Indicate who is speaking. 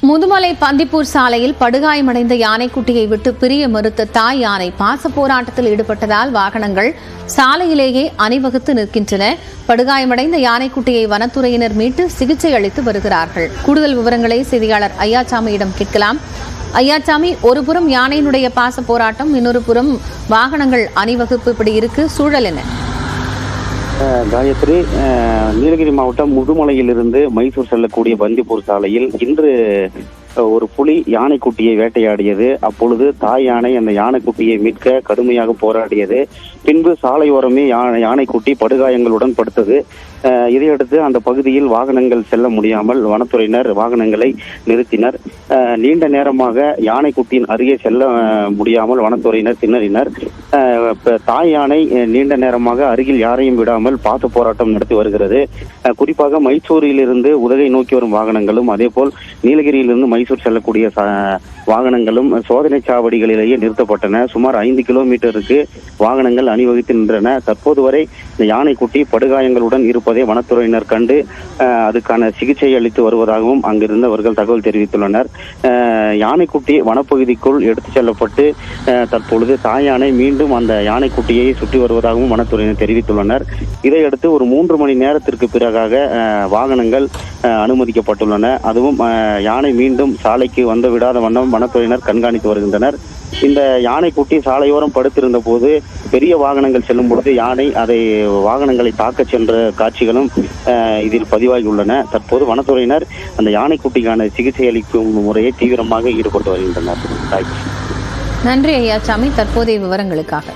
Speaker 1: முதுமலை பந்திப்பூர் சாலையில் படுகாயமடைந்த யானைக்குட்டியை விட்டு பிரிய மறுத்த தாய் யானை பாச போராட்டத்தில் ஈடுபட்டதால் வாகனங்கள் சாலையிலேயே அணிவகுத்து நிற்கின்றன. படுகாயமடைந்த யானைக்குட்டியை வனத்துறையினர் மீட்டு சிகிச்சை அளித்து வருகிறார்கள். கூடுதல் விவரங்களை செய்தியாளர் ஐயாச்சாமியிடம் கேட்கலாம். ஐயாச்சாமி, ஒருபுறம் யானையினுடைய பாச போராட்டம், இன்னொரு புறம் வாகனங்கள் அணிவகுப்பு, இப்படி இருக்கு, சூழல் என்ன?
Speaker 2: காயத்ரி, நீலகிரி மாவட்டம் முதுமலையிலிருந்து மைசூர் செல்லக்கூடிய பந்திப்பூர் சாலையில் இன்று ஒரு புலி யானைக்குட்டியை வேட்டையாடியது. அப்பொழுது தாய் யானை அந்த யானைக்குட்டியை மீட்க கடுமையாக போராடியது. பின்பு சாலையோரமே யானைக்குட்டி படுகாயங்களுடன் படுத்தது. இதையடுத்து அந்த பகுதியில் வாகனங்கள் செல்ல முடியாமல் வனத்துறையினர் வாகனங்களை நிறுத்தினர். நீண்ட நேரமாக யானைக்குட்டியின் அருகே செல்ல முடியாமல் வனத்துறையினர் திணறினர். தாய் யானை நீண்ட நேரமாக அருகில் யாரையும் விடாமல் பாச போராட்டம் நடத்தி வருகிறது. குறிப்பாக மைசூரிலிருந்து உதகை நோக்கி வரும் வாகனங்களும் அதேபோல் நீலகிரியிலிருந்து மைசூர் செல்லக்கூடிய வாகனங்களும் சோதனை சாவடிகளிலேயே நிறுத்தப்பட்டன. சுமார் 5 கிலோமீட்டருக்கு வாகனங்கள் அணிவகுத்து நின்றன. தற்போது வரை இந்த யானைக்குட்டி படுகாயங்களுடன் இருப்பதை வனத்துறையினர் கண்டு அதுக்கான சிகிச்சை அளித்து வருவதாகவும் அங்கிருந்தவர்கள் தகவல் தெரிவித்துள்ளனர். யானைக்குட்டி வனப்பகுதிக்குள் எடுத்துச் செல்லப்பட்டு தற்பொழுது தாய் யானை மீண்டும் அந்த யானைக்குட்டியை சுற்றி வருவதாகவும் வனத்துறையினர் தெரிவித்துள்ளனர். இதையடுத்து ஒரு 3 மணி நேரத்திற்கு பிறகாக வாகனங்கள் அனுமதிக்கப்பட்டுள்ளன. அதுவும் யானை மீண்டும் சாலைக்கு வந்து விடாத வண்ணம் வனத்துறையினர் கண்காணித்து வருகின்றனர். இந்த யானைக்குட்டி சாலையோரம் படுத்திருந்த போது பெரிய வாகனங்கள் செல்லும் பொழுது யானை அதை வாகனங்களை தாக்கச் சென்ற காட்சிகளும் இதில் பதிவாகியுள்ளன. தற்போது வனத்துறையினர் அந்த யானைக்குட்டிக்கான சிகிச்சை அளிக்கும் முறையை தீவிரமாக ஈடுபட்டு வருகின்றனர்.
Speaker 1: நன்றி ஐயாச்சாமி, தற்போதைய விவரங்களுக்காக.